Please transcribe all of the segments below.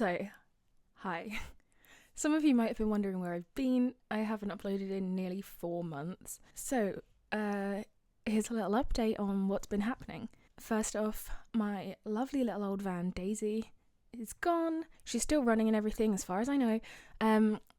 So, hi. Some of you might have been wondering where I've been. I haven't uploaded in nearly 4 months. So, here's a little update on what's been happening. First off, my lovely little old van, Daisy, is gone. She's still running and everything, as far as I know.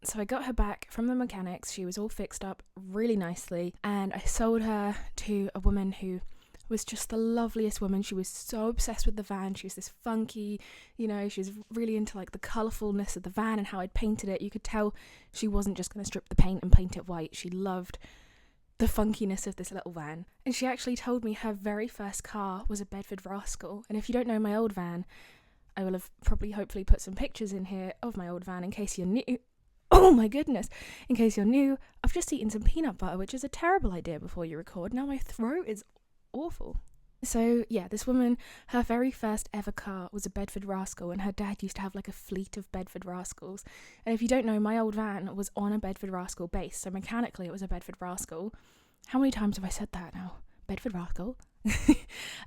So I got her back from the mechanics. She was all fixed up really nicely, and I sold her to a woman who was just the loveliest woman. She was so obsessed with the van. She was this funky, she was really into like the colourfulness of the van and how I'd painted it. You could tell she wasn't just going to strip the paint and paint it white. She loved the funkiness of this little van. And she actually told me her very first car was a Bedford Rascal. And if you don't know my old van, I will have hopefully put some pictures in here of my old van in case you're new. Oh my goodness. In case you're new, I've just eaten some peanut butter, which is a terrible idea before you record. Now my throat is awful. So yeah, this woman, her very first ever car was a Bedford Rascal, and her dad used to have like a fleet of Bedford Rascals. And if you don't know, my old van was on a Bedford Rascal base, so mechanically it was a Bedford Rascal. How many times have I said that now? Bedford Rascal.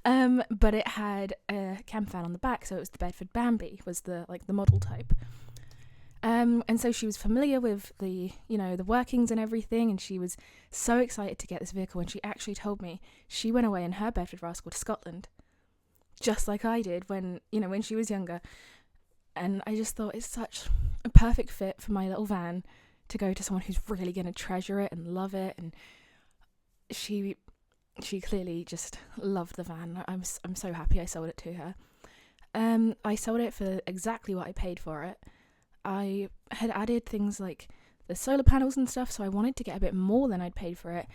But it had a cam fan on the back, so it was the Bedford Bambi was the model type. And so she was familiar with the workings and everything, and she was so excited to get this vehicle when she actually told me she went away in her Bedford Rascal to Scotland, just like I did when she was younger. And I just thought it's such a perfect fit for my little van to go to someone who's really going to treasure it and love it. And she clearly just loved the van. I'm so happy I sold it to her. I sold it for exactly what I paid for it. I had added things like the solar panels and stuff, so I wanted to get a bit more than I'd paid for it,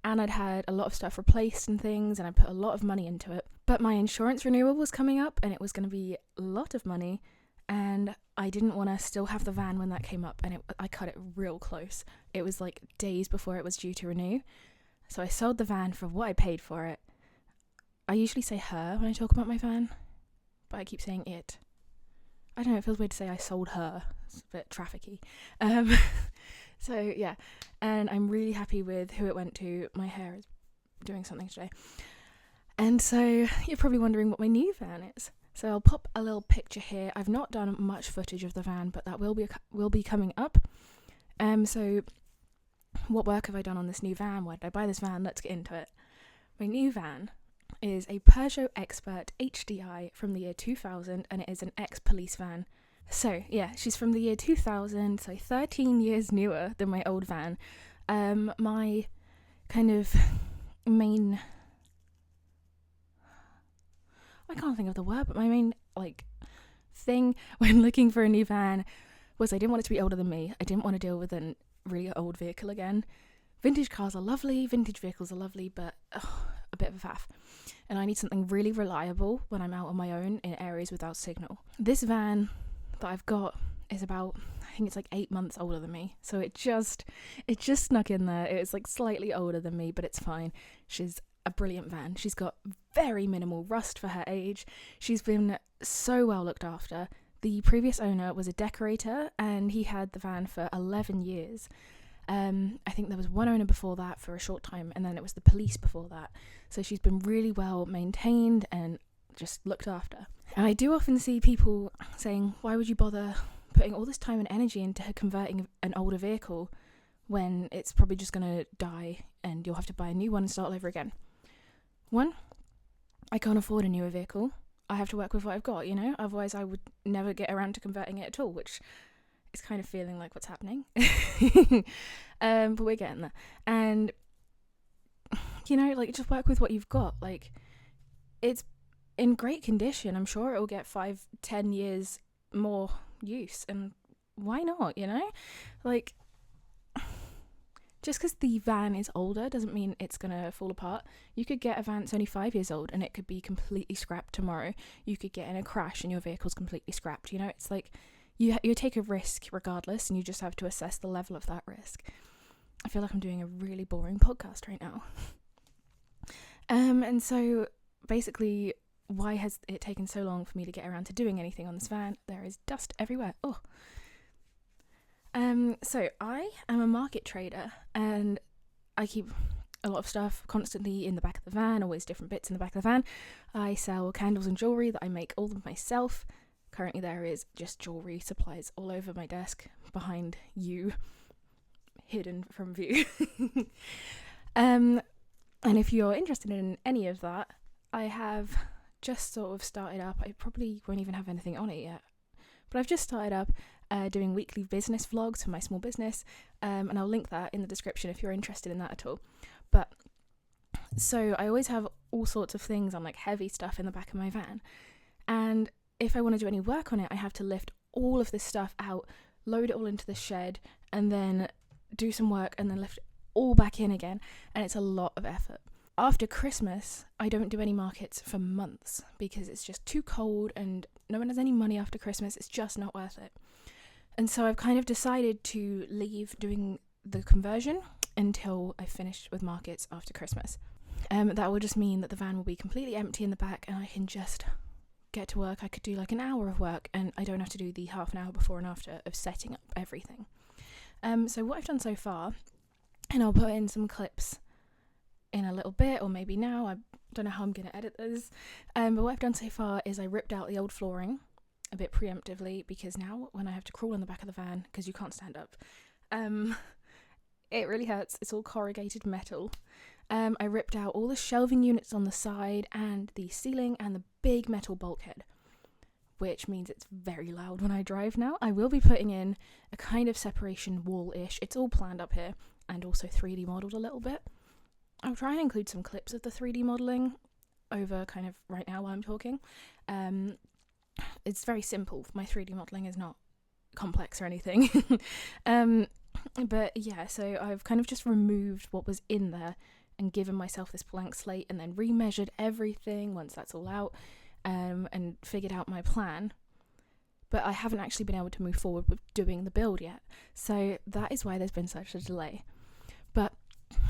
and I'd had a lot of stuff replaced and things, and I put a lot of money into it. But my insurance renewal was coming up, and it was going to be a lot of money, and I didn't want to still have the van when that came up, and I cut it real close. It was like days before it was due to renew, so I sold the van for what I paid for it. I usually say her when I talk about my van, but I keep saying it. I don't know, it feels weird to say I sold her. It's a bit trafficky. So yeah, and I'm really happy with who it went to. My hair is doing something today. And so you're probably wondering what my new van is. So I'll pop a little picture here. I've not done much footage of the van, but that will be coming up. So what work have I done on this new van? Why did I buy this van? Let's get into it. My new van is a Peugeot Expert HDI from the year 2000, and it is an ex-police van. So yeah, she's from the year 2000, so 13 years newer than my old van. My kind of main, I can't think of the word, but my main thing when looking for a new van was I didn't want it to be older than me. I didn't want to deal with a really old vehicle again. Vintage cars are lovely, vintage vehicles are lovely, but a bit of a faff. And I need something really reliable when I'm out on my own in areas without signal. This van that I've got is about, I think it's like 8 months older than me. So it just snuck in there. It's like slightly older than me, but it's fine. She's a brilliant van. She's got very minimal rust for her age. She's been so well looked after. The previous owner was a decorator, and he had the van for 11 years. I think there was one owner before that for a short time, and then it was the police before that. So she's been really well maintained and just looked after. And I do often see people saying, why would you bother putting all this time and energy into converting an older vehicle when it's probably just going to die and you'll have to buy a new one and start all over again? One, I can't afford a newer vehicle. I have to work with what I've got, otherwise I would never get around to converting it at all, which is kind of feeling like what's happening. But we're getting there. And, just work with what you've got. It's in great condition. I'm sure it will get 5-10 years more use. And why not, just because the van is older doesn't mean it's going to fall apart. You could get a van that's only 5 years old and it could be completely scrapped tomorrow. You could get in a crash and your vehicle's completely scrapped. It's like you take a risk regardless, and you just have to assess the level of that risk. I feel like I'm doing a really boring podcast right now. And so basically, why has it taken so long for me to get around to doing anything on this van? There is dust everywhere. So I am a market trader, and I keep a lot of stuff constantly in the back of the van, always different bits in the back of the van. I sell candles and jewellery that I make all of myself. Currently there is just jewellery supplies all over my desk behind you, hidden from view. And if you're interested in any of that, I have just sort of started up. I probably won't even have anything on it yet, but I've just started up doing weekly business vlogs for my small business, and I'll link that in the description if you're interested in that at all. But so I always have all sorts of things on, like heavy stuff in the back of my van, and if I want to do any work on it, I have to lift all of this stuff out, load it all into the shed, and then do some work, and then lift it all back in again, and it's a lot of effort. After Christmas, I don't do any markets for months because it's just too cold and no one has any money after Christmas. It's just not worth it. And so I've kind of decided to leave doing the conversion until I finish with markets after Christmas. That will just mean that the van will be completely empty in the back and I can just get to work. I could do like an hour of work and I don't have to do the half an hour before and after of setting up everything. So what I've done so far, and I'll put in some clips in a little bit, or maybe now, I don't know how I'm going to edit this, but what I've done so far is I ripped out the old flooring a bit preemptively, because now when I have to crawl on the back of the van, because you can't stand up, it really hurts. It's all corrugated metal. I ripped out all the shelving units on the side and the ceiling and the big metal bulkhead, which means it's very loud when I drive now. I will be putting in a kind of separation wall-ish. It's all planned up here and also 3D modelled a little bit. I'll try and include some clips of the 3D modelling over kind of right now while I'm talking. It's very simple. My 3D modelling is not complex or anything. But yeah, so I've kind of just removed what was in there and given myself this blank slate, and then remeasured everything once that's all out, and figured out my plan. But I haven't actually been able to move forward with doing the build yet. So that is why there's been such a delay. But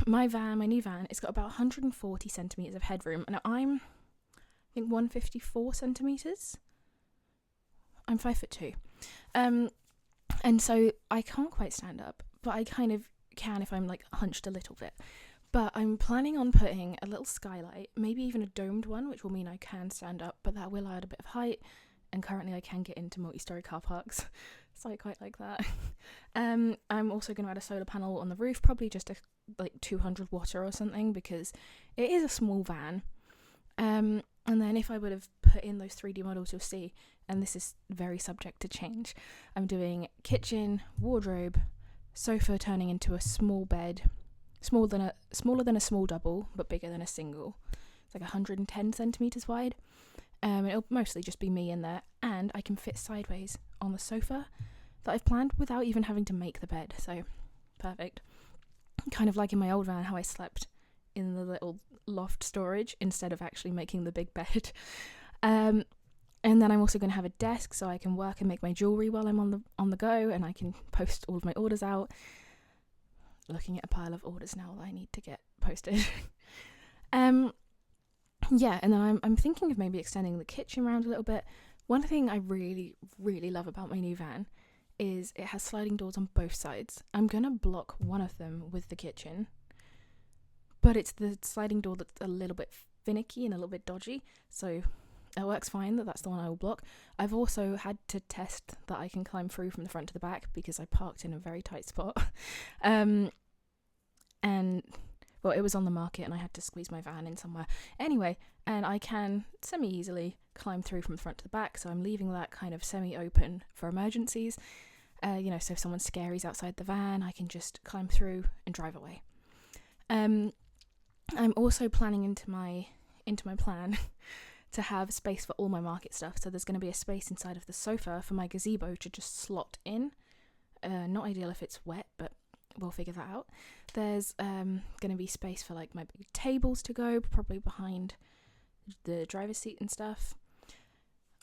my new van, it's got about 140 centimetres of headroom, and I think 154 centimetres. I'm 5'2". And so I can't quite stand up, but I kind of can if I'm like hunched a little bit. But I'm planning on putting a little skylight, maybe even a domed one, which will mean I can stand up, but that will add a bit of height. And currently I can get into multi-storey car parks, so I quite like that. I'm also going to add a solar panel on the roof, probably just a 200 watt or something, because it is a small van. And then if I would have put in those 3D models, you'll see, and this is very subject to change, I'm doing kitchen, wardrobe, sofa turning into a small bed, smaller than a small double, but bigger than a single. It's like 110 centimetres wide. It'll mostly just be me in there, and I can fit sideways on the sofa that I've planned without even having to make the bed, so perfect. Kind of like in my old van, how I slept in the little loft storage instead of actually making the big bed. And then I'm also going to have a desk so I can work and make my jewellery while I'm on the go, and I can post all of my orders out. Looking at a pile of orders now that I need to get posted. Yeah, and then I'm thinking of maybe extending the kitchen around a little bit. One thing I really, really love about my new van is it has sliding doors on both sides. I'm going to block one of them with the kitchen, but it's the sliding door that's a little bit finicky and a little bit dodgy, so it works fine that's the one I will block. I've also had to test that I can climb through from the front to the back because I parked in a very tight spot. And well, it was on the market and I had to squeeze my van in somewhere. Anyway, and I can semi-easily climb through from the front to the back, so I'm leaving that kind of semi-open for emergencies. So if someone scary's outside the van, I can just climb through and drive away. I'm also planning into my plan to have space for all my market stuff. So there's going to be a space inside of the sofa for my gazebo to just slot in. Not ideal if it's wet, but we'll figure that out. There's going to be space for like my big tables to go, probably behind the driver's seat and stuff.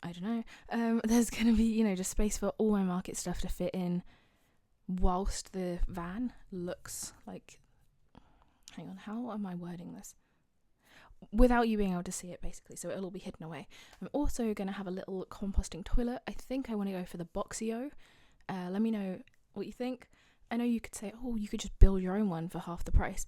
I don't know. There's going to be, just space for all my market stuff to fit in whilst the van looks like... Hang on, how am I wording this? Without you being able to see it, basically, so it'll all be hidden away. I'm also going to have a little composting toilet. I think I want to go for the Boxio. Let me know what you think. I know you could say, you could just build your own one for half the price.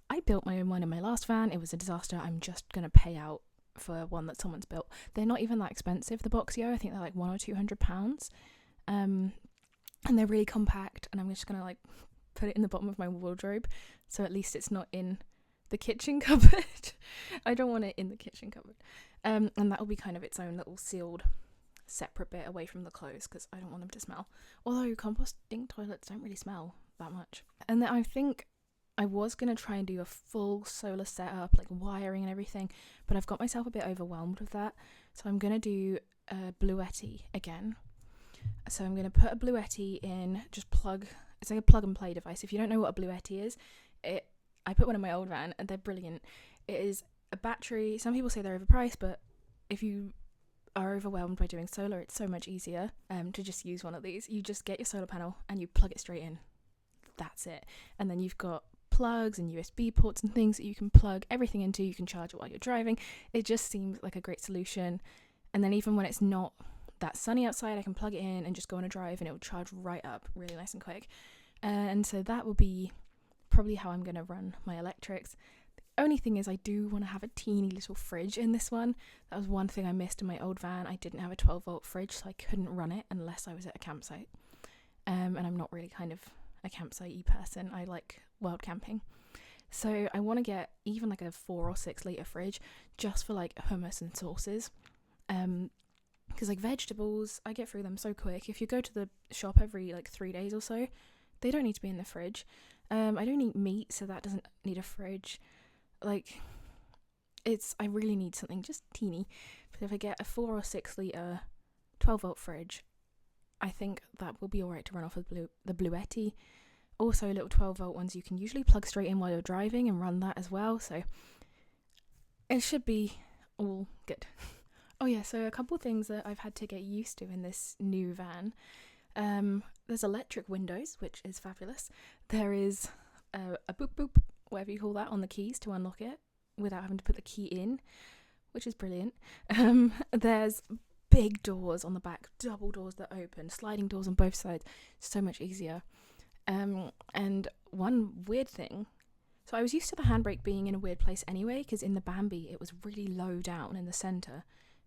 I built my own one in my last van. It was a disaster. I'm just going to pay out for one that someone's built. They're not even that expensive, the Boxio. I think they're like £100 or £200. And they're really compact, and I'm just gonna like put it in the bottom of my wardrobe, so at least it's not in the kitchen cupboard. I don't want it in the kitchen cupboard. And that will be kind of its own little sealed separate bit away from the clothes, because I don't want them to smell. Although composting toilets don't really smell that much. And then I think I was going to try and do a full solar setup, like wiring and everything, but I've got myself a bit overwhelmed with that. So I'm going to do a Bluetti again. So I'm going to put a Bluetti in, it's like a plug and play device. If you don't know what a Bluetti is, I put one in my old van and they're brilliant. It is a battery. Some people say they're overpriced, but if you are overwhelmed by doing solar, it's so much easier to just use one of these. You just get your solar panel and you plug it straight in. That's it. And then you've got plugs and USB ports and things that you can plug everything into. You can charge it while you're driving. It just seems like a great solution. And then even when it's not that sunny outside, I can plug it in and just go on a drive and it will charge right up really nice and quick. And so that will be probably how I'm going to run my electrics. The only thing is I do want to have a teeny little fridge in this one. That was one thing I missed in my old van. I didn't have a 12 volt fridge, so I couldn't run it unless I was at a campsite. And I'm not really kind of a campsite-y person. I like wild camping. So I want to get even like a 4 or 6 litre fridge just for like hummus and sauces. Because like vegetables, I get through them so quick. If you go to the shop every like 3 days or so, they don't need to be in the fridge. I don't eat meat, so that doesn't need a fridge. Like, I really need something just teeny. But if I get a 4 or 6 litre 12 volt fridge, I think that will be alright to run off of the Bluetti. Also, little 12 volt ones you can usually plug straight in while you're driving and run that as well. So it should be all good. Oh yeah, so a couple things that I've had to get used to in this new van. There's electric windows, which is fabulous. There is a boop boop, whatever you call that, on the keys to unlock it without having to put the key in, which is brilliant. There's big doors on the back, double doors that open, sliding doors on both sides, so much easier. And one weird thing, so I was used to the handbrake being in a weird place anyway, because in the Bambi it was really low down in the centre,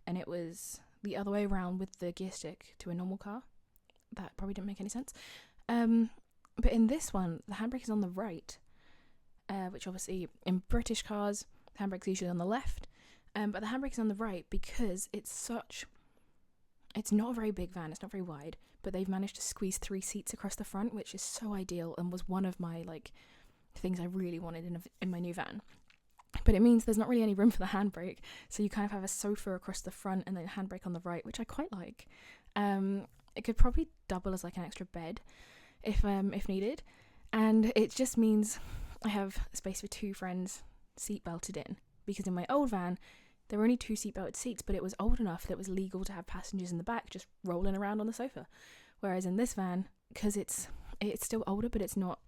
and it was the other way around with the gear stick to a normal car. That probably didn't make any sense. But in this one, the handbrake is on the right, which obviously in British cars, the handbrake's usually on the left, but the handbrake is on the right because it's not a very big van, it's not very wide, but they've managed to squeeze 3 seats across the front, which is so ideal and was one of my like things I really wanted in my new van. But it means there's not really any room for the handbrake, so you kind of have a sofa across the front and then a handbrake on the right, which I quite like. It could probably double as like an extra bed if needed, and it just means I have space for 2 friends seat belted in, because in my old van there were only 2 seat belted seats, but it was old enough that it was legal to have passengers in the back just rolling around on the sofa. Whereas in this van, because it's still older, but it's not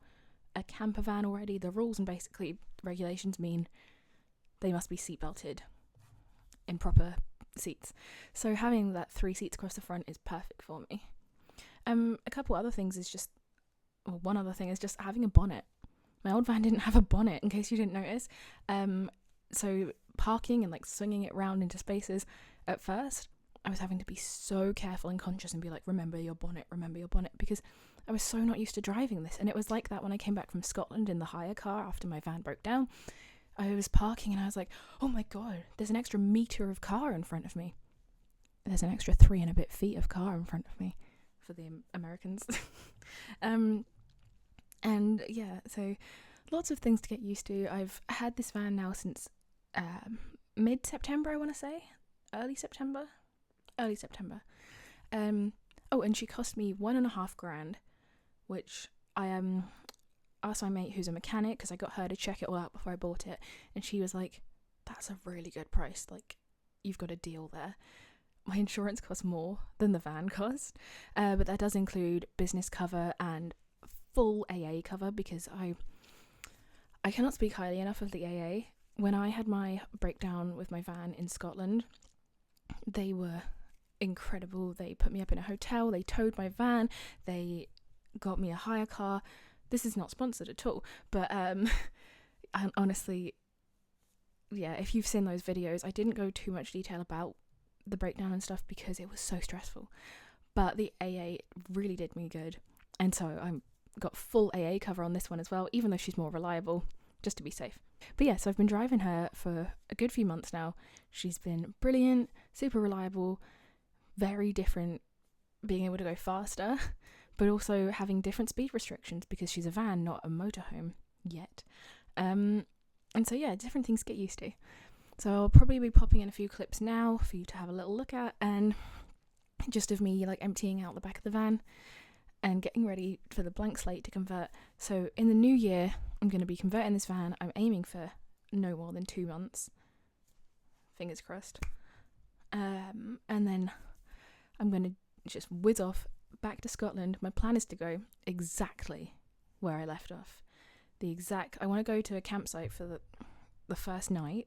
a camper van already, the rules and basically regulations mean they must be seat belted in proper seats. So having that 3 seats across the front is perfect for me. A couple other things is just, well, one other thing is just having a bonnet. My old van didn't have a bonnet, in case you didn't notice. So parking and like swinging it round into spaces, at first I was having to be so careful and conscious and be like, remember your bonnet, because I was so not used to driving this. And it was like that when I came back from Scotland in the hire car after my van broke down. I was parking and I was like, oh my god, there's an extra metre of car in front of me. There's an extra 3 and a bit feet of car in front of me for the Americans. And yeah, so lots of things to get used to. I've had this van now since mid-September, I want to say. Early September. Oh, and she cost me $1,500, which I asked my mate who's a mechanic, because I got her to check it all out before I bought it, and she was like, that's a really good price, like, you've got a deal there. My insurance costs more than the van cost, but that does include business cover and full AA cover, because I cannot speak highly enough of the AA. When I had my breakdown with my van in Scotland, they were incredible. They put me up in a hotel, they towed my van, they got me a hire car. This is not sponsored at all, but honestly, yeah, if you've seen those videos, I didn't go too much detail about the breakdown and stuff because it was so stressful. But the AA really did me good. And so I got full AA cover on this one as well, even though she's more reliable, just to be safe. But yeah, so I've been driving her for a good few months now. She's been brilliant, super reliable, very different, being able to go faster, but also having different speed restrictions because she's a van, not a motorhome yet. And so yeah, different things to get used to. So I'll probably be popping in a few clips now for you to have a little look at, and just of me like emptying out the back of the van and getting ready for the blank slate to convert. So in the new year, I'm going to be converting this van. I'm aiming for no more than 2 months. Fingers crossed. And then I'm going to just whiz off back to Scotland. My plan is to go exactly where I left off. I want to go to a campsite for the first night,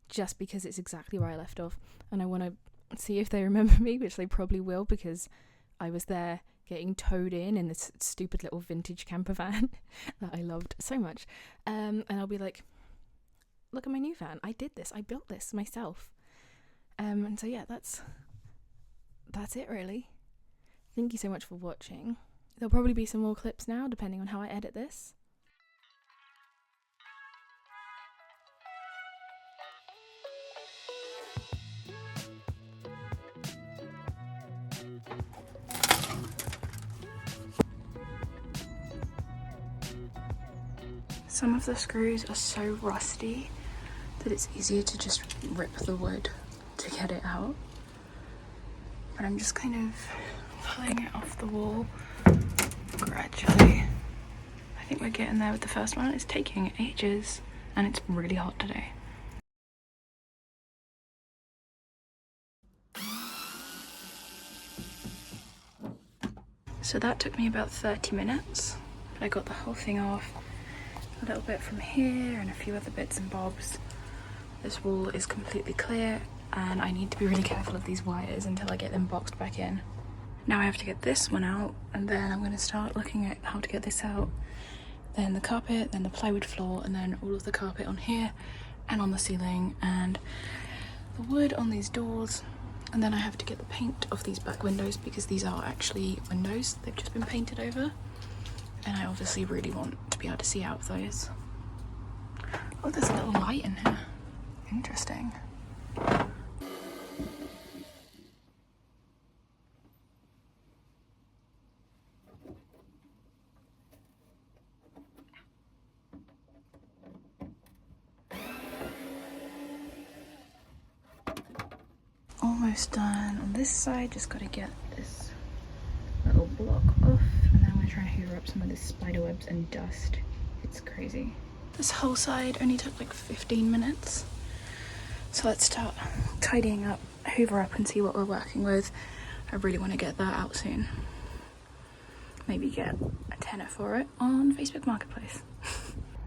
just because it's exactly where I left off. And I want to see if they remember me, which they probably will, because I was there getting towed in this stupid little vintage camper van that I loved so much. And I'll be like, look at my new van. I did this. I built this myself. And so yeah, that's it really. Thank you so much for watching. There'll probably be some more clips now, depending on how I edit this. Some of the screws are so rusty that it's easier to just rip the wood to get it out. But I'm just kind of pulling it off the wall gradually. I think we're getting there with the first one. It's taking ages and it's really hot today. So that took me about 30 minutes. But I got the whole thing off. A little bit from here and a few other bits and bobs. This wall is completely clear and I need to be really careful of these wires until I get them boxed back in. Now I have to get this one out, and then I'm going to start looking at how to get this out. Then the carpet, then the plywood floor, and then all of the carpet on here and on the ceiling, and the wood on these doors. And then I have to get the paint off these back windows because these are actually windows. They've just been painted over. And I obviously really want to be able to see out of those. Oh, there's a little light in here. Interesting. Almost done on this side, just got to get this little block off, and then I'm going to try and hoover up some of this spider webs and dust. It's crazy. This whole side only took like 15 minutes. So let's start tidying up, hoover up and see what we're working with. I really want to get that out soon. Maybe get a tenner for it on Facebook Marketplace.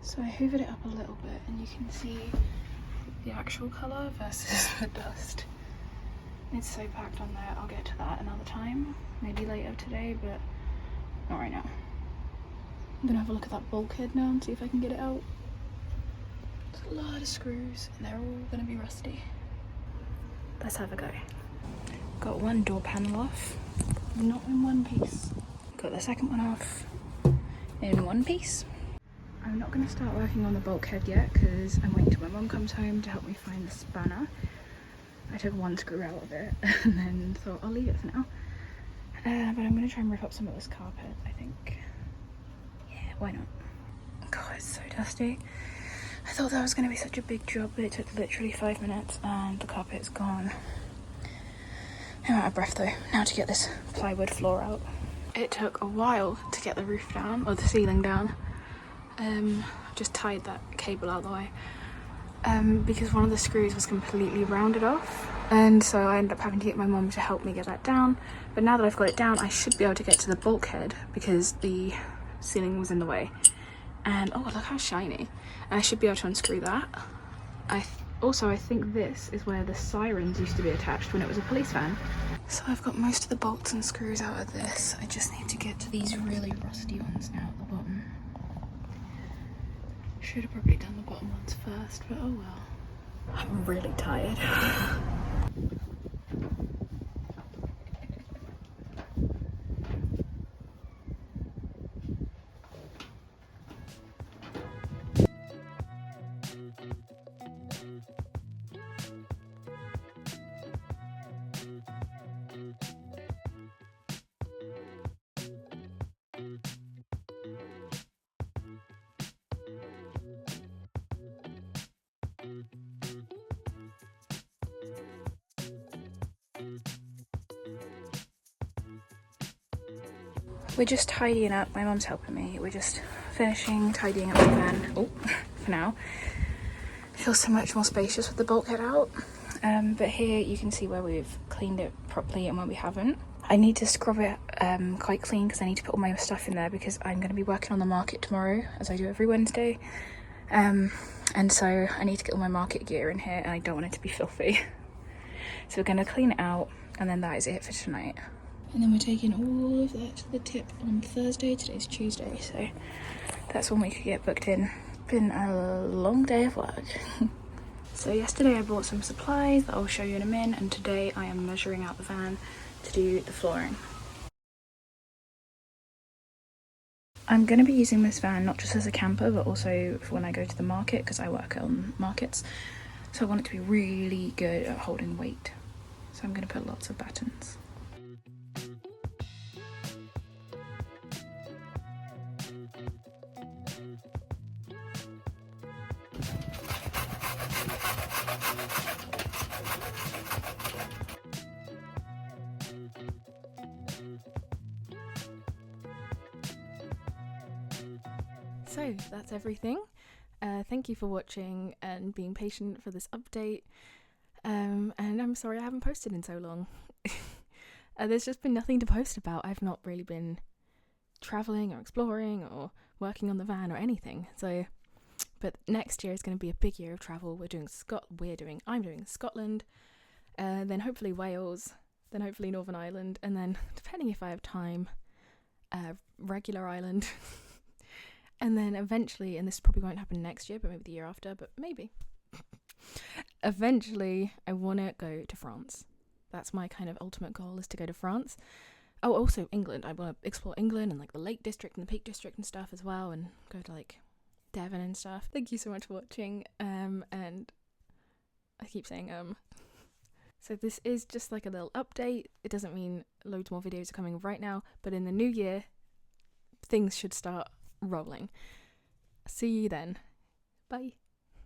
So I hoovered it up a little bit and you can see the actual colour versus the dust. It's so packed on there. I'll get to that another time, maybe later today, but not right now. I'm gonna have a look at that bulkhead now and see if I can get it out. There's a lot of screws and they're all gonna be rusty. Let's have a go. Got one door panel off, not in one piece. Got the second one off in one piece. I'm not gonna start working on the bulkhead yet because I'm waiting till my mum comes home to help me find the spanner. I took one screw out of it and then thought I'll leave it for now. But I'm going to try and rip up some of this carpet, I think. Yeah, why not? God, it's so dusty. I thought that was going to be such a big job, but it took literally 5 minutes and the carpet's gone. I'm out of breath though, now to get this plywood floor out. It took a while to get the roof down, or the ceiling down. Just tied that cable out of the way. Because one of the screws was completely rounded off, and so I ended up having to get my mum to help me get that down. But now that I've got it down, I should be able to get to the bulkhead because the ceiling was in the way. And oh, look how shiny. And I should be able to unscrew that. I think this is where the sirens used to be attached when it was a police van. So I've got most of the bolts and screws out of this. I just need to get to these really rusty ones now at the bottom. Should have probably done the bottom ones first, but oh well. I'm really tired. We're just tidying up. My mum's helping me. We're just finishing tidying up the van. Oh, for now. Feels so much more spacious with the bulkhead out. But here you can see where we've cleaned it properly and where we haven't. I need to scrub it quite clean because I need to put all my stuff in there because I'm going to be working on the market tomorrow, as I do every Wednesday. And so I need to get all my market gear in here and I don't want it to be filthy. So we're going to clean it out and then that is it for tonight. And then we're taking all of that to the tip on Thursday. Today's Tuesday, so that's when we could get booked in. Been a long day of work. So yesterday I bought some supplies that I'll show you in a minute, and today I am measuring out the van to do the flooring. I'm going to be using this van not just as a camper but also for when I go to the market because I work on markets. So I want it to be really good at holding weight. So I'm going to put lots of battens. So that's everything. Thank you for watching and being patient for this update. And I'm sorry I haven't posted in so long. There's just been nothing to post about. I've not really been travelling or exploring or working on the van or anything. So, but next year is going to be a big year of travel. I'm doing Scotland, then hopefully Wales, then hopefully Northern Ireland, and then depending if I have time, regular Ireland. And then eventually, and this probably won't happen next year, but maybe the year after, but maybe. Eventually, I want to go to France. That's my kind of ultimate goal, is to go to France. Oh, also England. I want to explore England and like the Lake District and the Peak District and stuff as well, and go to like Devon and stuff. Thank you so much for watching. And I keep saying So this is just like a little update. It doesn't mean loads more videos are coming right now, but in the new year, things should start rolling. See you then. Bye.